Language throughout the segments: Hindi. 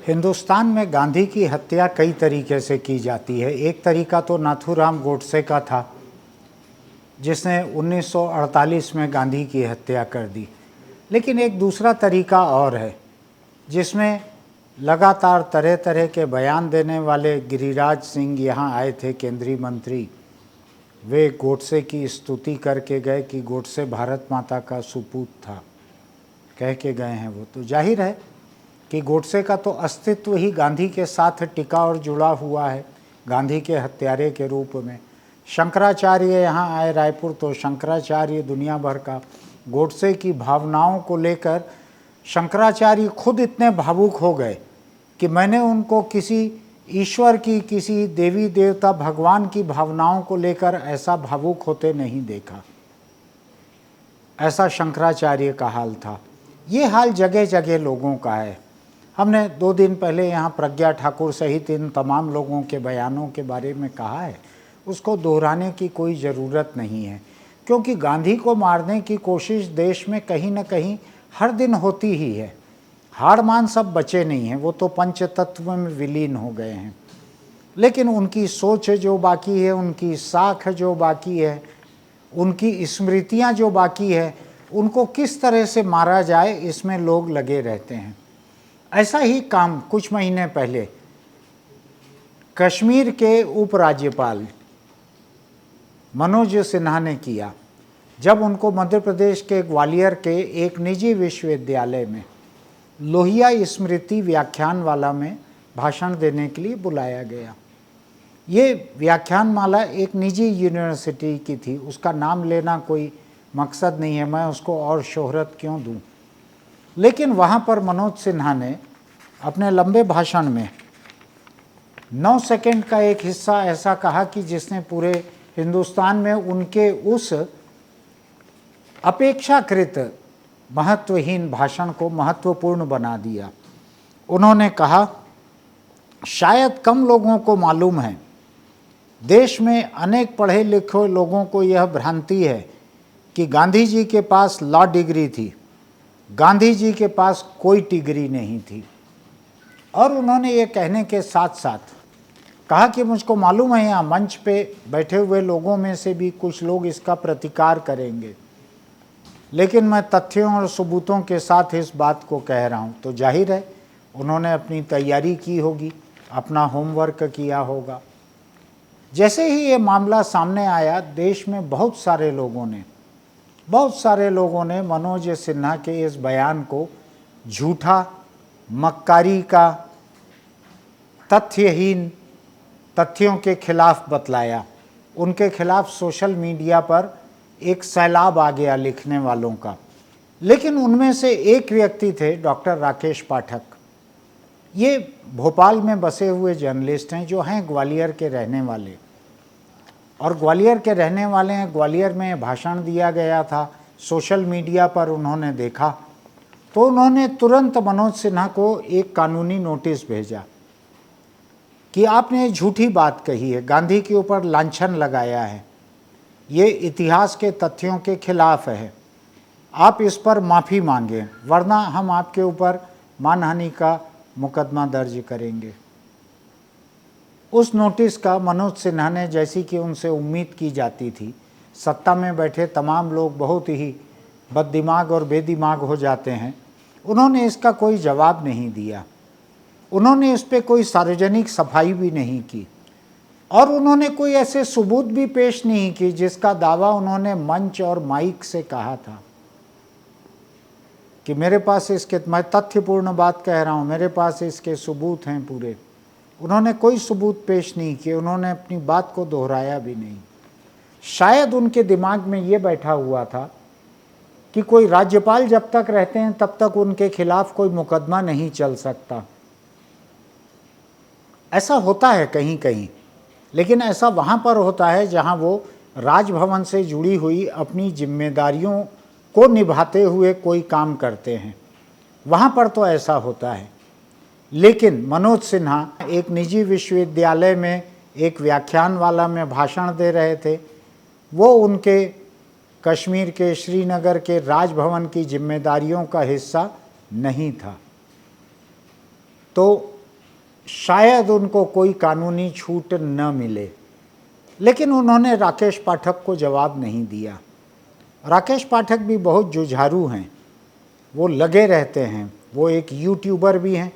हिंदुस्तान में गांधी की हत्या कई तरीके से की जाती है। एक तरीका तो नाथूराम गोडसे का था, जिसने 1948 में गांधी की हत्या कर दी। लेकिन एक दूसरा तरीका और है, जिसमें लगातार तरह तरह के बयान देने वाले गिरिराज सिंह यहाँ आए थे, केंद्रीय मंत्री। वे गोडसे की स्तुति करके गए कि गोडसे भारत माता का सुपूत था, कह के गए हैं वो। तो जाहिर है कि गोडसे का तो अस्तित्व ही गांधी के साथ टिका और जुड़ा हुआ है, गांधी के हत्यारे के रूप में। शंकराचार्य यहाँ आए रायपुर, तो शंकराचार्य दुनिया भर का गोडसे की भावनाओं को लेकर शंकराचार्य खुद इतने भावुक हो गए कि मैंने उनको किसी ईश्वर की, किसी देवी देवता भगवान की भावनाओं को लेकर ऐसा भावुक होते नहीं देखा। ऐसा शंकराचार्य का हाल था। ये हाल जगह जगह लोगों का है। हमने 2 दिन पहले यहाँ प्रज्ञा ठाकुर सहित इन तमाम लोगों के बयानों के बारे में कहा है, उसको दोहराने की कोई ज़रूरत नहीं है, क्योंकि गांधी को मारने की कोशिश देश में कहीं न कहीं हर दिन होती ही है। हाड़ मान सब बचे नहीं हैं, वो तो पंचतत्व में विलीन हो गए हैं। लेकिन उनकी सोच जो बाकी है, उनकी साख जो बाकी है, उनकी स्मृतियाँ जो बाकी है, उनको किस तरह से मारा जाए, इसमें लोग लगे रहते हैं। ऐसा ही काम कुछ महीने पहले कश्मीर के उपराज्यपाल मनोज सिन्हा ने किया, जब उनको मध्य प्रदेश के ग्वालियर के एक निजी विश्वविद्यालय में लोहिया स्मृति व्याख्यानमाला में भाषण देने के लिए बुलाया गया। ये व्याख्यानमाला एक निजी यूनिवर्सिटी की थी, उसका नाम लेना कोई मकसद नहीं है, मैं उसको और शोहरत क्यों दूं। लेकिन वहाँ पर मनोज सिन्हा ने अपने लंबे भाषण में 9 सेकंड का एक हिस्सा ऐसा कहा कि जिसने पूरे हिंदुस्तान में उनके उस अपेक्षाकृत महत्वहीन भाषण को महत्वपूर्ण बना दिया। उन्होंने कहा, शायद कम लोगों को मालूम है, देश में अनेक पढ़े लिखे लोगों को यह भ्रांति है कि गांधी जी के पास लॉ डिग्री थी। गांधी जी के पास कोई डिग्री नहीं थी। और उन्होंने ये कहने के साथ साथ कहा कि मुझको मालूम है यहाँ मंच पे बैठे हुए लोगों में से भी कुछ लोग इसका प्रतिकार करेंगे, लेकिन मैं तथ्यों और सबूतों के साथ इस बात को कह रहा हूँ। तो जाहिर है उन्होंने अपनी तैयारी की होगी, अपना होमवर्क किया होगा। जैसे ही ये मामला सामने आया, देश में बहुत सारे लोगों ने मनोज सिन्हा के इस बयान को झूठा, मक्कारी का, तथ्यहीन, तथ्यों के खिलाफ बतलाया। उनके खिलाफ सोशल मीडिया पर एक सैलाब आ गया लिखने वालों का। लेकिन उनमें से एक व्यक्ति थे डॉक्टर राकेश पाठक। ये भोपाल में बसे हुए जर्नलिस्ट हैं, जो हैं ग्वालियर के रहने वाले, और ग्वालियर के रहने वाले हैं। ग्वालियर में भाषण दिया गया था, सोशल मीडिया पर उन्होंने देखा, तो उन्होंने तुरंत मनोज सिन्हा को एक कानूनी नोटिस भेजा कि आपने झूठी बात कही है, गांधी के ऊपर लांछन लगाया है, ये इतिहास के तथ्यों के खिलाफ है, आप इस पर माफ़ी मांगें, वरना हम आपके ऊपर मानहानि का मुकदमा दर्ज करेंगे। उस नोटिस का मनोज सिन्हा ने, जैसी कि उनसे उम्मीद की जाती थी, सत्ता में बैठे तमाम लोग बहुत ही बददिमाग और बेदिमाग हो जाते हैं, उन्होंने इसका कोई जवाब नहीं दिया। उन्होंने इस पर कोई सार्वजनिक सफाई भी नहीं की, और उन्होंने कोई ऐसे सबूत भी पेश नहीं की जिसका दावा उन्होंने मंच और माइक से कहा था कि मेरे पास इसके, मैं तथ्यपूर्ण बात कह रहा हूँ, मेरे पास इसके सबूत हैं पूरे। उन्होंने कोई सबूत पेश नहीं किए, उन्होंने अपनी बात को दोहराया भी नहीं। शायद उनके दिमाग में ये बैठा हुआ था कि कोई राज्यपाल जब तक रहते हैं तब तक उनके खिलाफ कोई मुकदमा नहीं चल सकता। ऐसा होता है कहीं कहीं, लेकिन ऐसा वहाँ पर होता है जहाँ वो राजभवन से जुड़ी हुई अपनी जिम्मेदारियों को निभाते हुए कोई काम करते हैं, वहाँ पर तो ऐसा होता है। लेकिन मनोज सिन्हा एक निजी विश्वविद्यालय में एक व्याख्यानमाला में भाषण दे रहे थे, वो उनके कश्मीर के, श्रीनगर के राजभवन की जिम्मेदारियों का हिस्सा नहीं था। तो शायद उनको कोई कानूनी छूट न मिले, लेकिन उन्होंने राकेश पाठक को जवाब नहीं दिया। राकेश पाठक भी बहुत जुझारू हैं, वो लगे रहते हैं, वो एक यूट्यूबर भी हैं,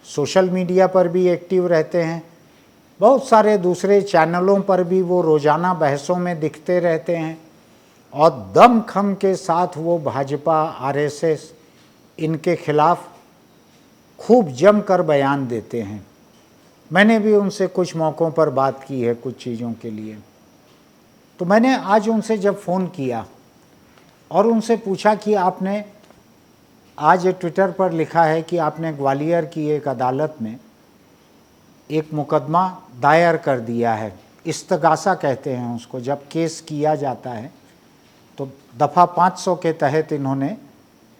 सोशल मीडिया पर भी एक्टिव रहते हैं, बहुत सारे दूसरे चैनलों पर भी वो रोज़ाना बहसों में दिखते रहते हैं और दमखम के साथ वो भाजपा, आरएसएस इनके खिलाफ खूब जमकर बयान देते हैं। मैंने भी उनसे कुछ मौक़ों पर बात की है कुछ चीज़ों के लिए। तो मैंने आज उनसे जब फ़ोन किया और उनसे पूछा कि आपने आज ट्विटर पर लिखा है कि आपने ग्वालियर की एक अदालत में एक मुकदमा दायर कर दिया है, इस्तगासा कहते हैं उसको, जब केस किया जाता है तो दफ़ा 500 के तहत इन्होंने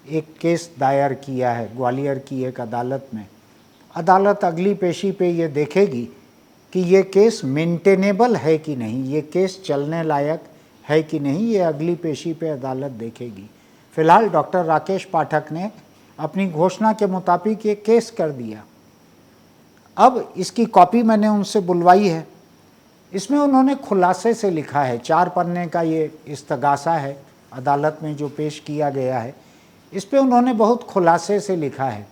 एक केस दायर किया है ग्वालियर की एक अदालत में। अदालत अगली पेशी पे ये देखेगी कि ये केस मेंटेनेबल है कि नहीं, ये केस चलने लायक है कि नहीं, ये अगली पेशी पे अदालत देखेगी। फ़िलहाल डॉक्टर राकेश पाठक ने अपनी घोषणा के मुताबिक ये केस कर दिया। अब इसकी कॉपी मैंने उनसे बुलवाई है। इसमें उन्होंने खुलासे से लिखा है, 4 पन्ने का ये इस्तगासा है अदालत में जो पेश किया गया है। इस पे उन्होंने बहुत खुलासे से लिखा है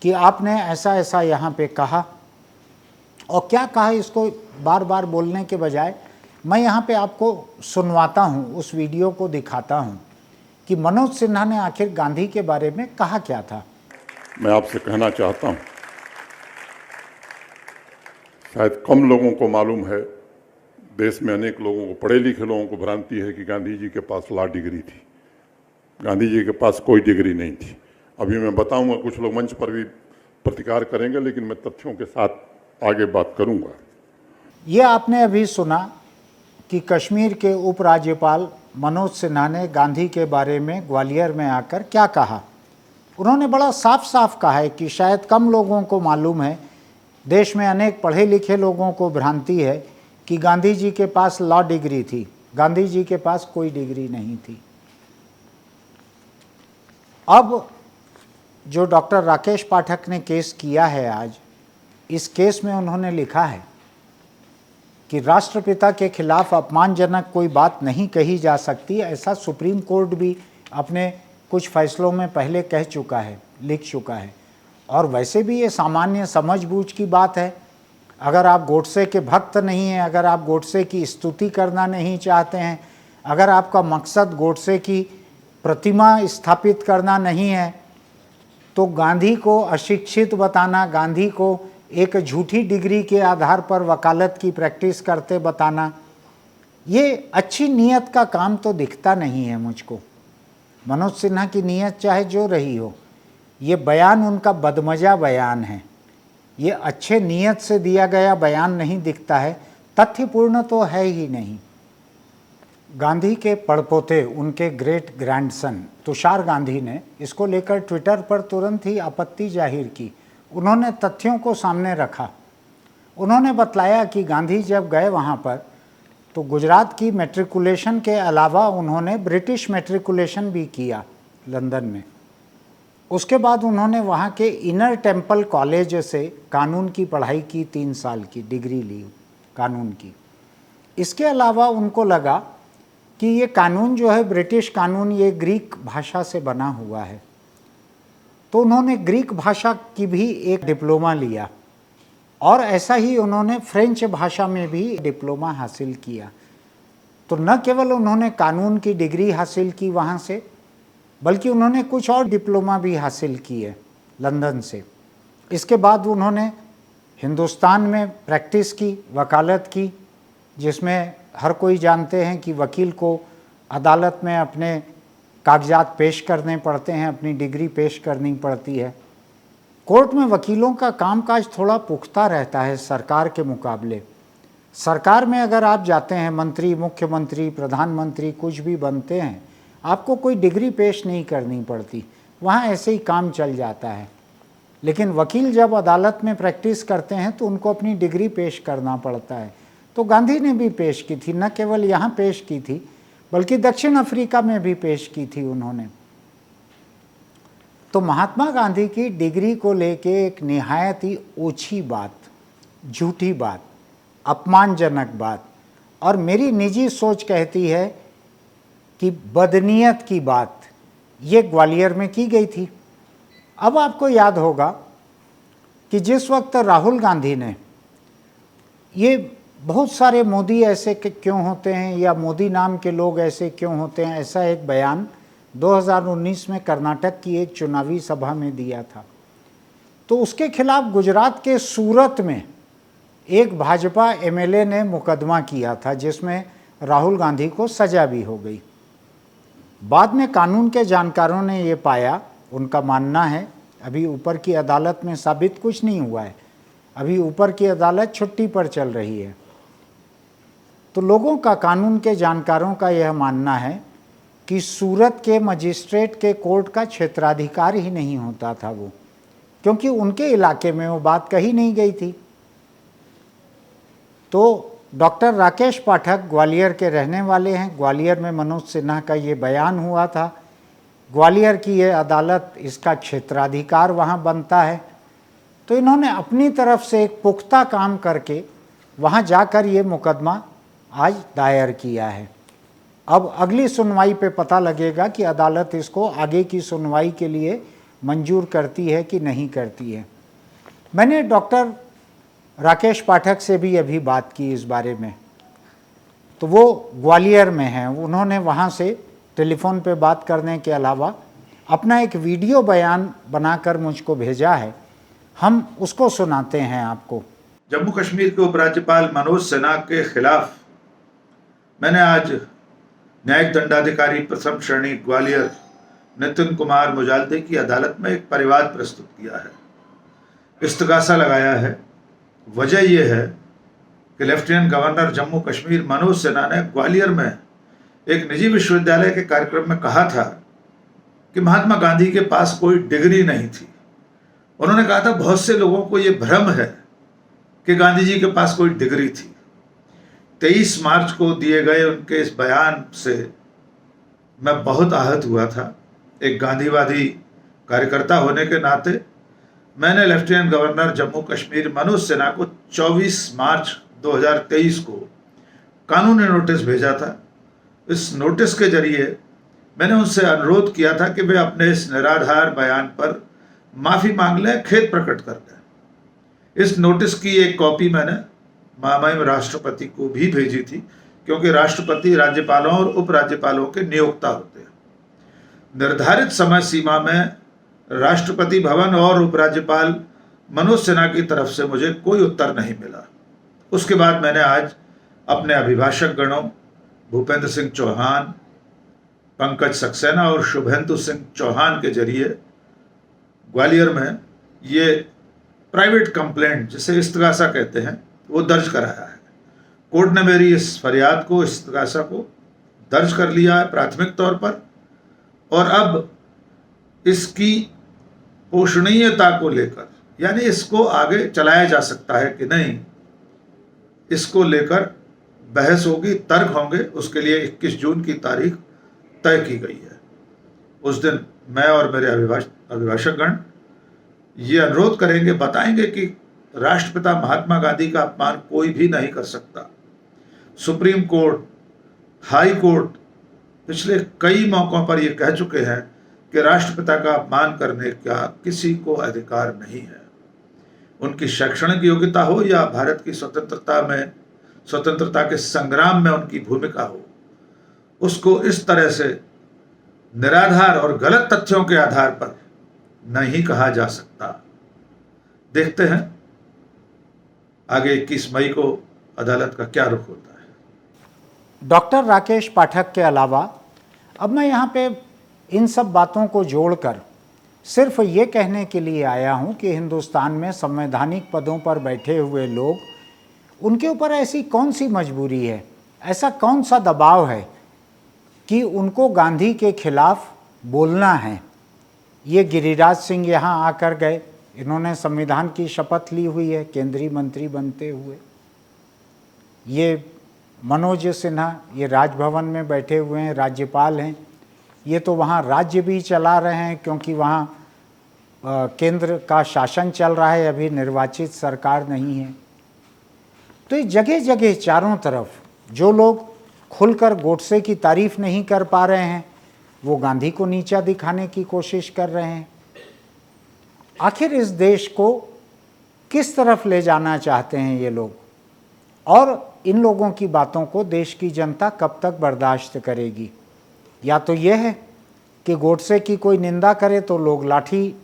कि आपने ऐसा ऐसा यहाँ पे कहा, और क्या कहा इसको बार बार बोलने के बजाय मैं यहाँ पे आपको सुनवाता हूँ, उस वीडियो को दिखाता हूँ कि मनोज सिन्हा ने आखिर गांधी के बारे में कहा क्या था। मैं आपसे कहना चाहता हूँ, शायद कम लोगों को मालूम है, देश में अनेक लोगों को, पढ़े लिखे लोगों को भ्रांति है कि गांधी जी के पास लॉ डिग्री थी। गांधी जी के पास कोई डिग्री नहीं थी। अभी मैं बताऊंगा, कुछ लोग मंच पर भी प्रतिकार करेंगे, लेकिन मैं तथ्यों के साथ आगे बात करूंगा। ये आपने अभी सुना कि कश्मीर के उपराज्यपाल मनोज सिन्हा ने गांधी के बारे में ग्वालियर में आकर क्या कहा। उन्होंने बड़ा साफ साफ कहा है कि शायद कम लोगों को मालूम है, देश में अनेक पढ़े लिखे लोगों को भ्रांति है कि गांधी जी के पास लॉ डिग्री थी। गांधी जी के पास कोई डिग्री नहीं थी। अब जो डॉक्टर राकेश पाठक ने केस किया है आज, इस केस में उन्होंने लिखा है कि राष्ट्रपिता के खिलाफ अपमानजनक कोई बात नहीं कही जा सकती। ऐसा सुप्रीम कोर्ट भी अपने कुछ फैसलों में पहले कह चुका है, लिख चुका है। और वैसे भी ये सामान्य समझबूझ की बात है। अगर आप गोडसे के भक्त नहीं हैं, अगर आप गोडसे की स्तुति करना नहीं चाहते हैं, अगर आपका मकसद गोडसे की प्रतिमा स्थापित करना नहीं है, तो गांधी को अशिक्षित बताना, गांधी को एक झूठी डिग्री के आधार पर वकालत की प्रैक्टिस करते बताना, ये अच्छी नीयत का काम तो दिखता नहीं है मुझको। मनोज सिन्हा की नीयत चाहे जो रही हो, ये बयान उनका बदमजा बयान है, ये अच्छे नीयत से दिया गया बयान नहीं दिखता है, तथ्यपूर्ण तो है ही नहीं। गांधी के पड़पोते, उनके ग्रेट ग्रैंडसन तुषार गांधी ने इसको लेकर ट्विटर पर तुरंत ही आपत्ति जाहिर की। उन्होंने तथ्यों को सामने रखा। उन्होंने बतलाया कि गांधी जब गए वहाँ पर तो गुजरात की मैट्रिकुलेशन के अलावा उन्होंने ब्रिटिश मैट्रिकुलेशन भी किया लंदन में। उसके बाद उन्होंने वहाँ के इनर टेम्पल कॉलेज से कानून की पढ़ाई की, 3 साल की डिग्री ली कानून की। इसके अलावा उनको लगा कि ये कानून जो है ब्रिटिश कानून, ये ग्रीक भाषा से बना हुआ है, तो उन्होंने ग्रीक भाषा की भी एक डिप्लोमा लिया और ऐसा ही उन्होंने फ्रेंच भाषा में भी डिप्लोमा हासिल किया। तो न केवल उन्होंने कानून की डिग्री हासिल की वहाँ से, बल्कि उन्होंने कुछ और डिप्लोमा भी हासिल किए लंदन से। इसके बाद उन्होंने हिंदुस्तान में प्रैक्टिस की, वकालत की, जिसमें हर कोई जानते हैं कि वकील को अदालत में अपने कागजात पेश करने पड़ते हैं, अपनी डिग्री पेश करनी पड़ती है। कोर्ट में वकीलों का कामकाज थोड़ा पुख्ता रहता है सरकार के मुकाबले। सरकार में अगर आप जाते हैं, मंत्री, मुख्यमंत्री, प्रधानमंत्री कुछ भी बनते हैं, आपको कोई डिग्री पेश नहीं करनी पड़ती, वहाँ ऐसे ही काम चल जाता है। लेकिन वकील जब अदालत में प्रैक्टिस करते हैं तो उनको अपनी डिग्री पेश करना पड़ता है। तो गांधी ने भी पेश की थी, न केवल यहाँ पेश की थी बल्कि दक्षिण अफ्रीका में भी पेश की थी उन्होंने। तो महात्मा गांधी की डिग्री को लेके एक निहायत ही ओछी बात, झूठी बात, अपमानजनक बात और मेरी निजी सोच कहती है कि बदनीयत की बात ये ग्वालियर में की गई थी। अब आपको याद होगा कि जिस वक्त राहुल गांधी ने, ये बहुत सारे मोदी ऐसे क्यों होते हैं या मोदी नाम के लोग ऐसे क्यों होते हैं, ऐसा एक बयान 2019 में कर्नाटक की एक चुनावी सभा में दिया था। तो उसके खिलाफ गुजरात के सूरत में एक भाजपा एमएलए ने मुकदमा किया था जिसमें राहुल गांधी को सजा भी हो गई। बाद में कानून के जानकारों ने ये पाया, उनका मानना है, अभी ऊपर की अदालत में साबित कुछ नहीं हुआ है, अभी ऊपर की अदालत छुट्टी पर चल रही है, तो लोगों का, कानून के जानकारों का यह मानना है कि सूरत के मजिस्ट्रेट के कोर्ट का क्षेत्राधिकार ही नहीं होता था वो, क्योंकि उनके इलाके में वो बात कही नहीं गई थी। तो डॉक्टर राकेश पाठक ग्वालियर के रहने वाले हैं, ग्वालियर में मनोज सिन्हा का ये बयान हुआ था, ग्वालियर की ये अदालत, इसका क्षेत्राधिकार वहाँ बनता है। तो इन्होंने अपनी तरफ से एक पुख्ता काम करके वहाँ जाकर ये मुकदमा आज दायर किया है। अब अगली सुनवाई पे पता लगेगा कि अदालत इसको आगे की सुनवाई के लिए मंजूर करती है कि नहीं करती है। मैंने डॉक्टर राकेश पाठक से भी अभी बात की इस बारे में, तो वो ग्वालियर में हैं, उन्होंने वहाँ से टेलीफोन पे बात करने के अलावा अपना एक वीडियो बयान बनाकर मुझको भेजा है, हम उसको सुनाते हैं आपको। जम्मू कश्मीर के उपराज्यपाल मनोज सिन्हा के खिलाफ मैंने आज न्यायिक दंडाधिकारी प्रथम श्रेणी ग्वालियर नितिन कुमार मुजाल्दे की अदालत में एक परिवाद प्रस्तुत किया है, इस्तगासा लगाया है। वजह यह है कि लेफ्टिनेंट गवर्नर जम्मू कश्मीर मनोज सिन्हा ने ग्वालियर में एक निजी विश्वविद्यालय के कार्यक्रम में कहा था कि महात्मा गांधी के पास कोई डिग्री नहीं थी। उन्होंने कहा था बहुत से लोगों को यह भ्रम है कि गांधी जी के पास कोई डिग्री थी। 23 मार्च को दिए गए उनके इस बयान से मैं बहुत आहत हुआ था। एक गांधीवादी कार्यकर्ता होने के नाते मैंने लेफ्टिनेंट गवर्नर जम्मू कश्मीर मनोज सिन्हा को 24 मार्च 2023 को कानूनी नोटिस भेजा था। इस नोटिस के जरिए मैंने उनसे अनुरोध किया था कि वे अपने इस निराधार बयान पर माफ़ी मांग लें, खेद प्रकट कर लें। इस नोटिस की एक कॉपी मैंने महामहिम राष्ट्रपति को भी भेजी थी, क्योंकि राष्ट्रपति राज्यपालों और उपराज्यपालों के नियोक्ता होते हैं। निर्धारित समय सीमा में राष्ट्रपति भवन और उपराज्यपाल मनोज सिन्हा की तरफ से मुझे कोई उत्तर नहीं मिला। उसके बाद मैंने आज अपने अभिभाषक गणों भूपेंद्र सिंह चौहान, पंकज सक्सेना और शुभेंदु सिंह चौहान के जरिए ग्वालियर में ये प्राइवेट कंप्लेंट, जिसे इस्तगासा कहते हैं, वो दर्ज कराया है। कोर्ट ने मेरी इस फरियाद को, इस्तगासा को दर्ज कर लिया है प्राथमिक तौर पर, और अब इसकी पोषणीयता को लेकर, यानी इसको आगे चलाया जा सकता है कि नहीं, इसको लेकर बहस होगी, तर्क होंगे। उसके लिए 21 जून की तारीख तय की गई है। उस दिन मैं और मेरे अभिभाषकगण ये अनुरोध करेंगे, बताएंगे कि राष्ट्रपिता महात्मा गांधी का अपमान कोई भी नहीं कर सकता। सुप्रीम कोर्ट, हाई कोर्ट पिछले कई मौकों पर यह कह चुके हैं कि राष्ट्रपिता का अपमान करने का किसी को अधिकार नहीं है। उनकी शैक्षणिक योग्यता हो या भारत की स्वतंत्रता के संग्राम में उनकी भूमिका हो, उसको इस तरह से निराधार और गलत तथ्यों के आधार पर नहीं कहा जा सकता। देखते हैं आगे 21 मई को अदालत का क्या रुख होता है। डॉक्टर राकेश पाठक के अलावा अब मैं यहाँ पे इन सब बातों को जोड़कर सिर्फ ये कहने के लिए आया हूँ कि हिंदुस्तान में संवैधानिक पदों पर बैठे हुए लोग, उनके ऊपर ऐसी कौन सी मजबूरी है, ऐसा कौन सा दबाव है कि उनको गांधी के खिलाफ बोलना है। ये गिरिराज सिंह यहाँ आकर गए, इन्होंने संविधान की शपथ ली हुई है केंद्रीय मंत्री बनते हुए। ये मनोज सिन्हा, ये राजभवन में बैठे हुए हैं, राज्यपाल हैं। ये तो वहाँ राज्य भी चला रहे हैं, क्योंकि वहाँ केंद्र का शासन चल रहा है, अभी निर्वाचित सरकार नहीं है। तो जगह जगह चारों तरफ जो लोग खुलकर गोडसे की तारीफ नहीं कर पा रहे हैं, वो गांधी को नीचा दिखाने की कोशिश कर रहे हैं। आखिर इस देश को किस तरफ ले जाना चाहते हैं ये लोग, और इन लोगों की बातों को देश की जनता कब तक बर्दाश्त करेगी? या तो यह है कि गोडसे की कोई निंदा करे तो लोग लाठी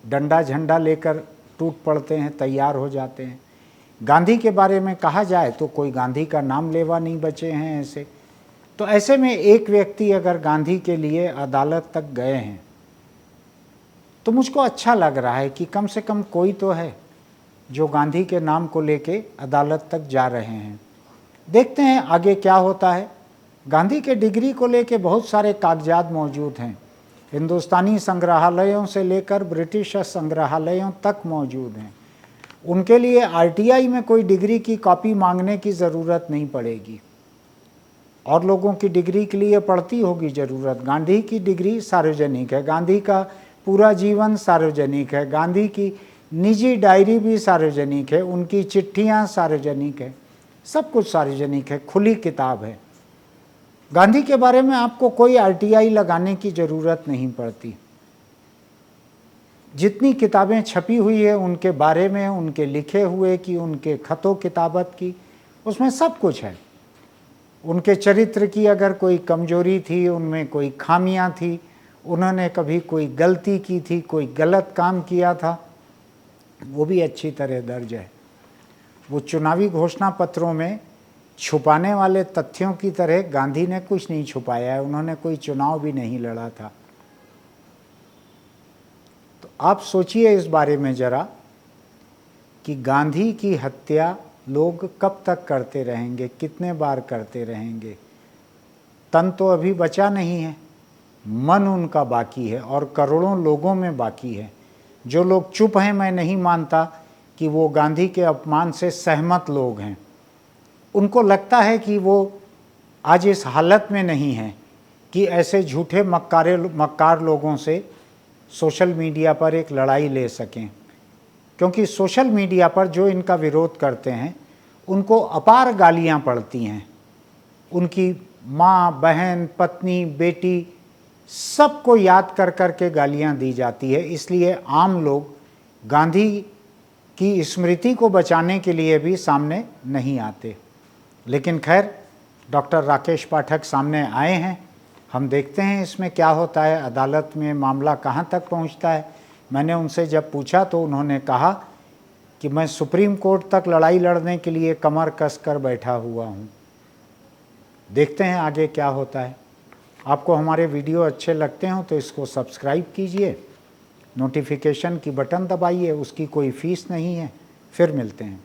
डंडा झंडा लेकर टूट पड़ते हैं, तैयार हो जाते हैं। गांधी के बारे में कहा जाए तो कोई गांधी का नाम लेवा नहीं बचे हैं ऐसे। तो ऐसे में एक व्यक्ति अगर गांधी के लिए अदालत तक गए हैं तो मुझको अच्छा लग रहा है कि कम से कम कोई तो है जो गांधी के नाम को लेके अदालत तक जा रहे हैं। देखते हैं आगे क्या होता है। गांधी के डिग्री को लेके बहुत सारे कागजात मौजूद हैं, हिंदुस्तानी संग्रहालयों से लेकर ब्रिटिश संग्रहालयों तक मौजूद हैं। उनके लिए आरटीआई में कोई डिग्री की कॉपी मांगने की ज़रूरत नहीं पड़ेगी, और लोगों की डिग्री के लिए पड़ती होगी ज़रूरत। गांधी की डिग्री सार्वजनिक है, गांधी का पूरा जीवन सार्वजनिक है, गांधी की निजी डायरी भी सार्वजनिक है, उनकी चिट्ठियाँ सार्वजनिक है, सब कुछ सार्वजनिक है, खुली किताब है। गांधी के बारे में आपको कोई आरटीआई लगाने की ज़रूरत नहीं पड़ती। जितनी किताबें छपी हुई है उनके बारे में, उनके लिखे हुए की, उनके खतों किताबत की, उसमें सब कुछ है। उनके चरित्र की अगर कोई कमजोरी थी, उनमें कोई खामियां थी, उन्होंने कभी कोई गलती की थी, कोई गलत काम किया था, वो भी अच्छी तरह दर्ज है। वो चुनावी घोषणा पत्रों में छुपाने वाले तथ्यों की तरह गांधी ने कुछ नहीं छुपाया है, उन्होंने कोई चुनाव भी नहीं लड़ा था। तो आप सोचिए इस बारे में ज़रा कि गांधी की हत्या लोग कब तक करते रहेंगे, कितने बार करते रहेंगे? तन तो अभी बचा नहीं है, मन उनका बाकी है, और करोड़ों लोगों में बाकी है। जो लोग चुप हैं, मैं नहीं मानता कि वो गांधी के अपमान से सहमत लोग हैं। उनको लगता है कि वो आज इस हालत में नहीं है कि ऐसे झूठे मक्कार लोगों से सोशल मीडिया पर एक लड़ाई ले सकें, क्योंकि सोशल मीडिया पर जो इनका विरोध करते हैं उनको अपार गालियां पड़ती हैं। उनकी माँ, बहन, पत्नी, बेटी, सबको याद कर कर के गालियां दी जाती है। इसलिए आम लोग गांधी की स्मृति को बचाने के लिए भी सामने नहीं आते। लेकिन खैर, डॉक्टर राकेश पाठक सामने आए हैं, हम देखते हैं इसमें क्या होता है, अदालत में मामला कहाँ तक पहुँचता है। मैंने उनसे जब पूछा तो उन्होंने कहा कि मैं सुप्रीम कोर्ट तक लड़ाई लड़ने के लिए कमर कस कर बैठा हुआ हूँ। देखते हैं आगे क्या होता है। आपको हमारे वीडियो अच्छे लगते हो तो इसको सब्सक्राइब कीजिए, नोटिफिकेशन की बटन दबाइए, उसकी कोई फ़ीस नहीं है। फिर मिलते हैं।